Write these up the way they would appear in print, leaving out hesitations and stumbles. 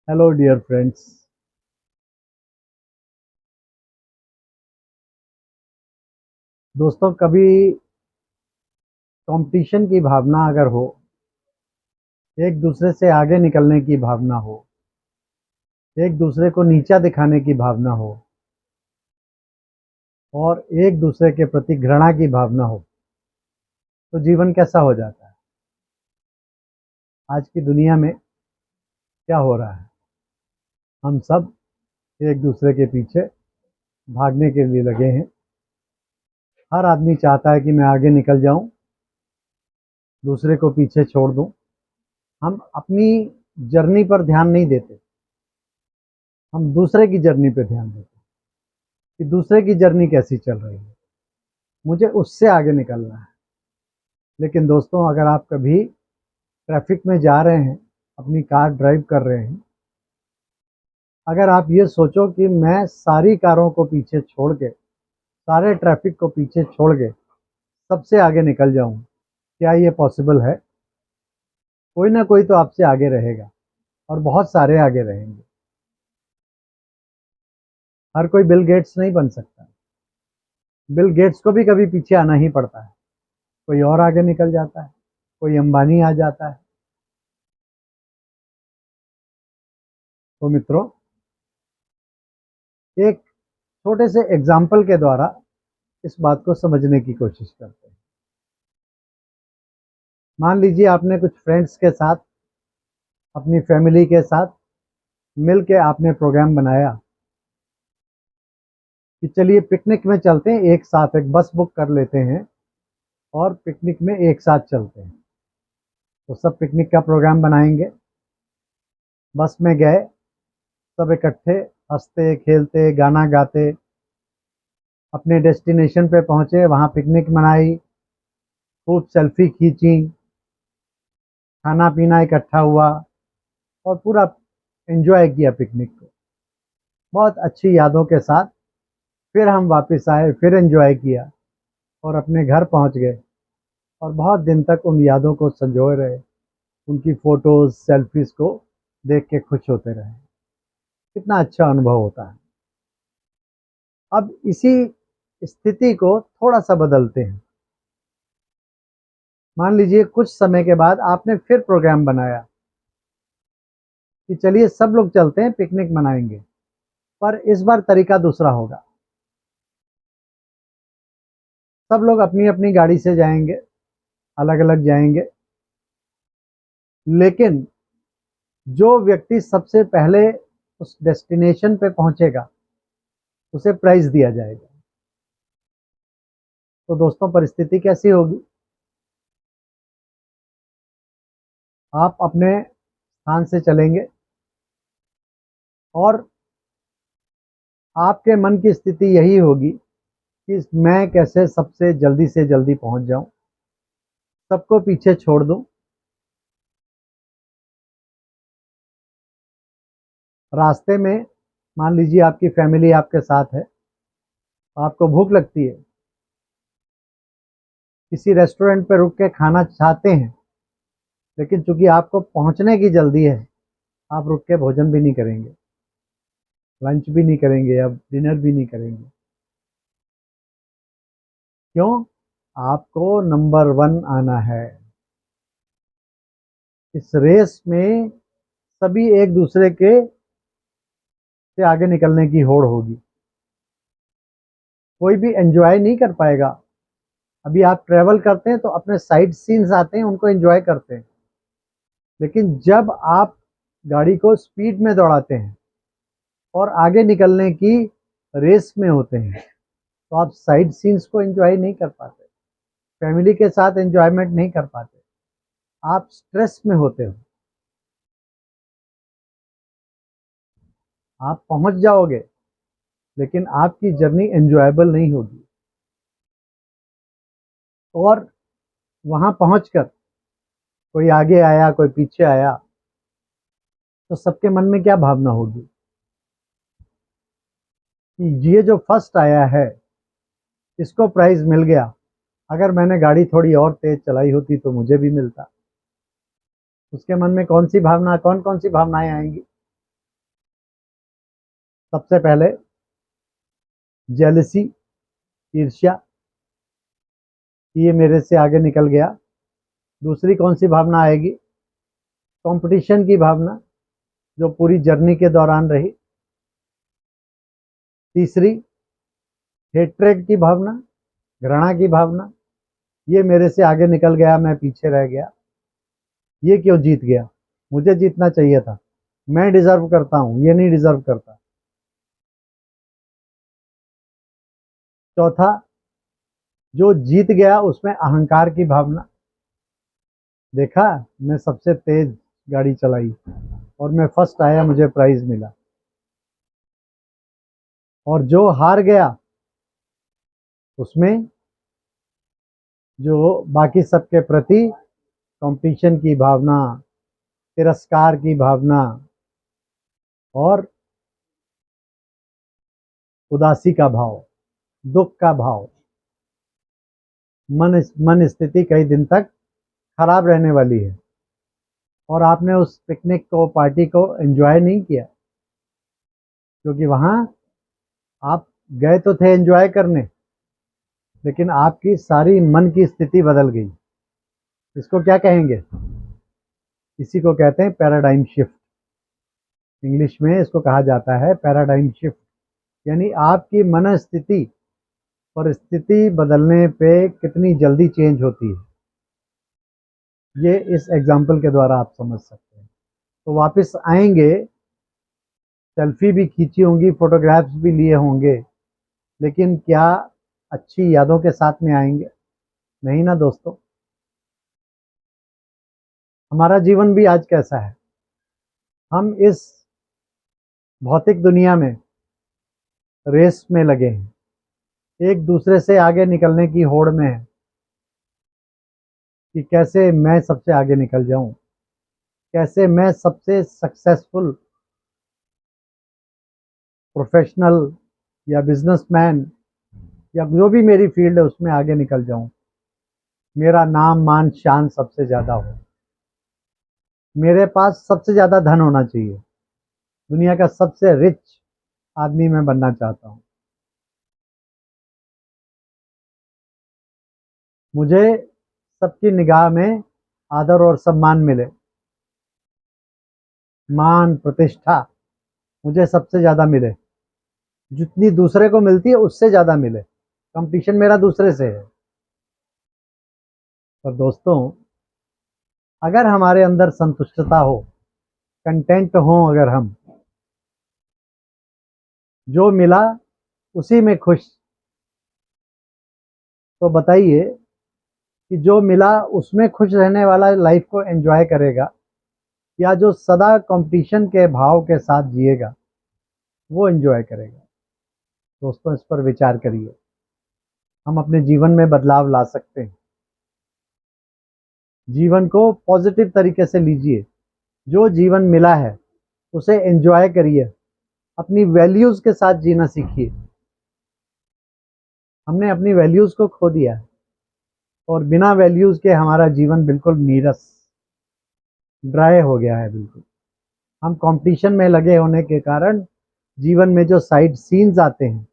Hello dear friends. दोस्तों, कभी competition की भावना अगर हो, एक दूसरे से आगे निकलने की भावना हो, एक दूसरे को नीचा दिखाने की भावना हो और एक दूसरे के प्रति घृणा की भावना हो, तो जीवन कैसा हो जाता है। आज की दुनिया में क्या हो रहा है, हम सब एक दूसरे के पीछे भागने के लिए लगे हैं। हर आदमी चाहता है कि मैं आगे निकल जाऊं, दूसरे को पीछे छोड़ दूं। हम अपनी जर्नी पर ध्यान नहीं देते, हम दूसरे की जर्नी पे ध्यान देते हैं कि दूसरे की जर्नी कैसी चल रही है, मुझे उससे आगे निकलना है। लेकिन दोस्तों, अगर आप कभी ट्रैफिक में जा रहे हैं, अपनी कार ड्राइव कर रहे हैं, अगर आप ये सोचो कि मैं सारी कारों को पीछे छोड़ के, सारे ट्रैफिक को पीछे छोड़ के सबसे आगे निकल जाऊं, क्या ये पॉसिबल है? कोई ना कोई तो आपसे आगे रहेगा और बहुत सारे आगे रहेंगे। हर कोई बिल गेट्स नहीं बन सकता। बिल गेट्स को भी कभी पीछे आना ही पड़ता है। कोई और आगे निकल जाता है, कोई अंबानी आ जाता है। तो मित्रों, एक छोटे से एग्जाम्पल के द्वारा इस बात को समझने की कोशिश करते हैं। मान लीजिए आपने कुछ फ्रेंड्स के साथ, अपनी फैमिली के साथ मिल के आपने प्रोग्राम बनाया कि चलिए पिकनिक में चलते हैं, एक साथ एक बस बुक कर लेते हैं और पिकनिक में एक साथ चलते हैं। तो सब पिकनिक का प्रोग्राम बनाएंगे, बस में गए, सब इकट्ठे हंसते खेलते गाना गाते अपने डेस्टिनेशन पे पहुंचे, वहाँ पिकनिक मनाई, खूब सेल्फी खींची, खाना पीना इकट्ठा हुआ और पूरा एंजॉय किया पिकनिक को बहुत अच्छी यादों के साथ। फिर हम वापस आए, फिर एंजॉय किया और अपने घर पहुंच गए और बहुत दिन तक उन यादों को संजोए रहे, उनकी फोटोज सेल्फीज को देख के खुश होते रहे। कितना अच्छा अनुभव होता है। अब इसी स्थिति को थोड़ा सा बदलते हैं। मान लीजिए कुछ समय के बाद आपने फिर प्रोग्राम बनाया कि चलिए सब लोग चलते हैं पिकनिक मनाएंगे, पर इस बार तरीका दूसरा होगा। सब लोग अपनी अपनी गाड़ी से जाएंगे, अलग अलग जाएंगे, लेकिन जो व्यक्ति सबसे पहले उस डेस्टिनेशन पे पहुंचेगा उसे प्राइज दिया जाएगा। तो दोस्तों, परिस्थिति कैसी होगी? आप अपने स्थान से चलेंगे और आपके मन की स्थिति यही होगी कि मैं कैसे सबसे जल्दी से जल्दी पहुंच जाऊं, सबको पीछे छोड़ दूं। रास्ते में मान लीजिए आपकी फैमिली आपके साथ है, आपको भूख लगती है, किसी रेस्टोरेंट पे रुक के खाना चाहते हैं, लेकिन चूंकि आपको पहुंचने की जल्दी है, आप रुक के भोजन भी नहीं करेंगे, लंच भी नहीं करेंगे, अब डिनर भी नहीं करेंगे। क्यों? आपको नंबर वन आना है। इस रेस में सभी एक दूसरे के से आगे निकलने की होड़ होगी। कोई भी एंजॉय नहीं कर पाएगा। अभी आप ट्रेवल करते हैं तो अपने साइड सीन्स आते हैं, उनको एंजॉय करते हैं, लेकिन जब आप गाड़ी को स्पीड में दौड़ाते हैं और आगे निकलने की रेस में होते हैं, तो आप साइड सीन्स को एंजॉय नहीं कर पाते, फैमिली के साथ एंजॉयमेंट नहीं कर पाते, आप स्ट्रेस में होते हो। आप पहुंच जाओगे लेकिन आपकी जर्नी एंजॉयबल नहीं होगी। और वहां पहुंचकर कोई आगे आया, कोई पीछे आया, तो सबके मन में क्या भावना होगी कि ये जो फर्स्ट आया है इसको प्राइज मिल गया, अगर मैंने गाड़ी थोड़ी और तेज चलाई होती तो मुझे भी मिलता। उसके मन में कौन सी भावना, कौन कौन सी भावनाएं आएंगी? सबसे पहले जेलसी, ईर्ष्या, ये मेरे से आगे निकल गया। दूसरी कौन सी भावना आएगी? कंपटीशन की भावना, जो पूरी जर्नी के दौरान रही। तीसरी हेट्रेड की भावना, घृणा की भावना, ये मेरे से आगे निकल गया, मैं पीछे रह गया। ये क्यों जीत गया? मुझे जीतना चाहिए था, मैं डिजर्व करता हूं, ये नहीं डिजर्व करता। चौथा, जो जीत गया उसमें अहंकार की भावना, देखा मैं सबसे तेज गाड़ी चलाई और मैं फर्स्ट आया, मुझे प्राइज मिला। और जो हार गया उसमें जो बाकी सबके प्रति कंपटीशन की भावना, तिरस्कार की भावना और उदासी का भाव, दुख का भाव, मन स्थिति कई दिन तक खराब रहने वाली है। और आपने उस पिकनिक को, पार्टी को एंजॉय नहीं किया, क्योंकि वहां आप गए तो थे एंजॉय करने, लेकिन आपकी सारी मन की स्थिति बदल गई। इसको क्या कहेंगे? इसी को कहते हैं पैराडाइम शिफ्ट। इंग्लिश में इसको कहा जाता है पैराडाइम शिफ्ट। यानी आपकी मन स्थिति और स्थिति बदलने पे कितनी जल्दी चेंज होती है, ये इस एग्जाम्पल के द्वारा आप समझ सकते हैं। तो वापस आएंगे, सेल्फी भी खींची होंगी, फोटोग्राफ्स भी लिए होंगे, लेकिन क्या अच्छी यादों के साथ में आएंगे? नहीं ना दोस्तों। हमारा जीवन भी आज कैसा है? हम इस भौतिक दुनिया में रेस में लगे हैं, एक दूसरे से आगे निकलने की होड़ में है कि कैसे मैं सबसे आगे निकल जाऊं, कैसे मैं सबसे सक्सेसफुल प्रोफेशनल या बिजनेसमैन या जो भी मेरी फील्ड है उसमें आगे निकल जाऊं, मेरा नाम मान शान सबसे ज़्यादा हो, मेरे पास सबसे ज़्यादा धन होना चाहिए, दुनिया का सबसे रिच आदमी मैं बनना चाहता हूं। मुझे सबकी निगाह में आदर और सम्मान मिले, मान प्रतिष्ठा मुझे सबसे ज़्यादा मिले, जितनी दूसरे को मिलती है उससे ज़्यादा मिले। कंपटीशन मेरा दूसरे से है। पर दोस्तों, अगर हमारे अंदर संतुष्टता हो, कंटेंट हो, अगर हम जो मिला उसी में खुश, तो बताइए कि जो मिला उसमें खुश रहने वाला लाइफ को एंजॉय करेगा, या जो सदा कंपटीशन के भाव के साथ जिएगा वो एंजॉय करेगा? दोस्तों, इस पर विचार करिए। हम अपने जीवन में बदलाव ला सकते हैं। जीवन को पॉजिटिव तरीके से लीजिए। जो जीवन मिला है उसे एंजॉय करिए, अपनी वैल्यूज के साथ जीना सीखिए। हमने अपनी वैल्यूज को खो दिया है और बिना वैल्यूज के हमारा जीवन बिल्कुल नीरस, ड्राई हो गया है बिल्कुल। हम कंपटीशन में लगे होने के कारण जीवन में जो साइड सीन्स आते हैं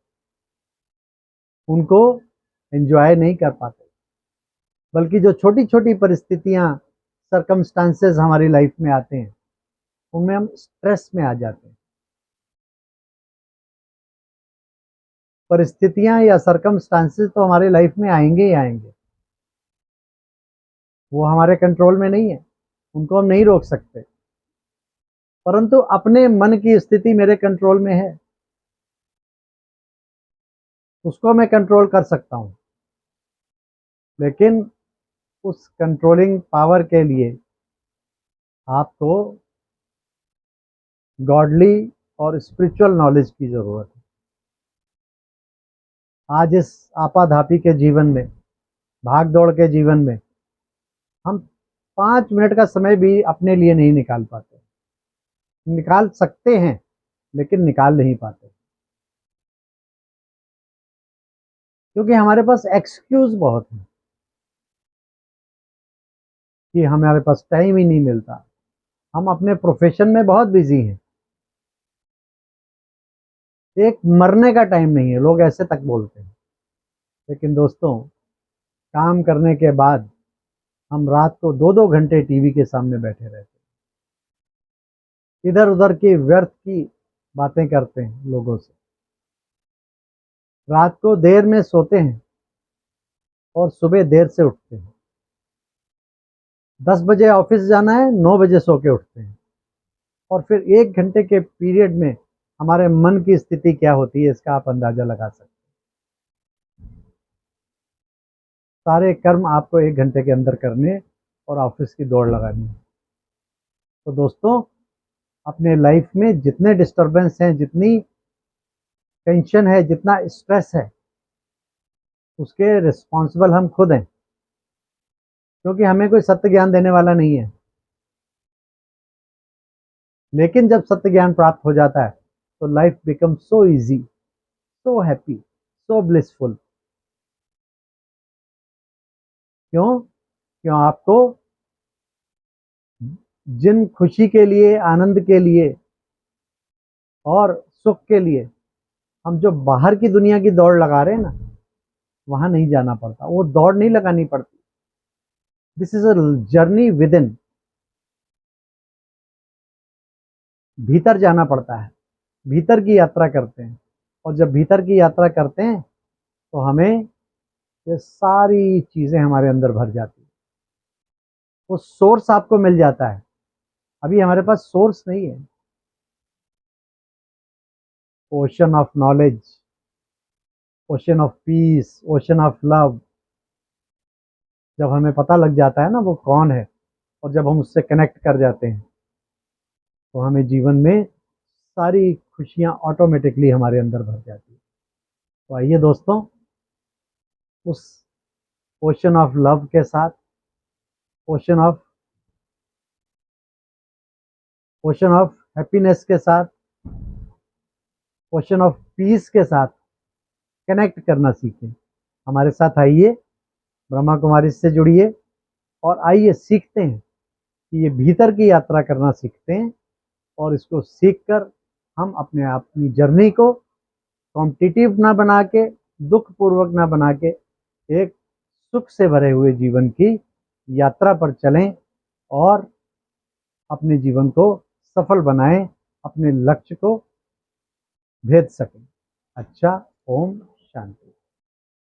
उनको एंजॉय नहीं कर पाते, बल्कि जो छोटी छोटी परिस्थितियां, सरकमस्टांसेस हमारी लाइफ में आते हैं उनमें हम स्ट्रेस में आ जाते हैं। परिस्थितियां या सरकमस्टांसेस तो हमारे लाइफ में आएंगे ही आएंगे, वो हमारे कंट्रोल में नहीं है, उनको हम नहीं रोक सकते। परंतु अपने मन की स्थिति मेरे कंट्रोल में है, उसको मैं कंट्रोल कर सकता हूं। लेकिन उस कंट्रोलिंग पावर के लिए आपको गॉडली और स्पिरिचुअल नॉलेज की जरूरत है। आज इस आपाधापी के जीवन में, भाग दौड़ के जीवन में, हम 5 मिनट का समय भी अपने लिए नहीं निकाल पाते। निकाल सकते हैं लेकिन निकाल नहीं पाते, क्योंकि हमारे पास एक्सक्यूज बहुत है कि हमारे पास टाइम ही नहीं मिलता। हम अपने प्रोफेशन में बहुत बिजी हैं, एक मरने का टाइम नहीं है, लोग ऐसे तक बोलते हैं। लेकिन दोस्तों, काम करने के बाद हम रात को 2-2 घंटे टीवी के सामने बैठे रहते हैं, इधर उधर की व्यर्थ की बातें करते हैं लोगों से, रात को देर में सोते हैं और सुबह देर से उठते हैं। 10 बजे ऑफिस जाना है, 9 बजे सो के उठते हैं। और फिर 1 घंटे के पीरियड में हमारे मन की स्थिति क्या होती है, इसका आप अंदाजा लगा सकते हैं। सारे कर्म आपको 1 घंटे के अंदर करने और ऑफिस की दौड़ लगानी है। तो दोस्तों, अपने लाइफ में जितने डिस्टरबेंस हैं, जितनी टेंशन है, जितना स्ट्रेस है, उसके रिस्पॉन्सिबल हम खुद हैं, क्योंकि हमें कोई सत्य ज्ञान देने वाला नहीं है। लेकिन जब सत्य ज्ञान प्राप्त हो जाता है तो life become so easy, so happy, सो ब्लिसफुल। क्यों? क्यों आपको जिन खुशी के लिए, आनंद के लिए और सुख के लिए हम जो बाहर की दुनिया की दौड़ लगा रहे हैं ना, वहां नहीं जाना पड़ता, वो दौड़ नहीं लगानी पड़ती। This is a journey with in. भीतर जाना पड़ता है, भीतर की यात्रा करते हैं। और जब भीतर की यात्रा करते हैं तो हमें ये सारी चीजें हमारे अंदर भर जाती है। वो सोर्स आपको मिल जाता है। अभी हमारे पास सोर्स नहीं है। Ocean of knowledge, ocean of peace, ocean of love, जब हमें पता लग जाता है ना वो कौन है, और जब हम उससे कनेक्ट कर जाते हैं, तो हमें जीवन में सारी खुशियां ऑटोमेटिकली हमारे अंदर भर जाती है। तो आइए दोस्तों, उस ओशन ऑफ लव के साथ, ओशन ऑफ हैप्पीनेस के साथ, ओशन ऑफ पीस के साथ कनेक्ट करना सीखें। हमारे साथ आइए, ब्रह्मा कुमारी से जुड़िए और आइए सीखते हैं कि ये भीतर की यात्रा करना सीखते हैं। और इसको सीखकर हम अपनी जर्नी को कॉम्पिटिटिव ना बना के, दुख पूर्वक ना बना के, एक सुख से भरे हुए जीवन की यात्रा पर चलें और अपने जीवन को सफल बनाएं, अपने लक्ष्य को भेद सकें। अच्छा, ओम शांति।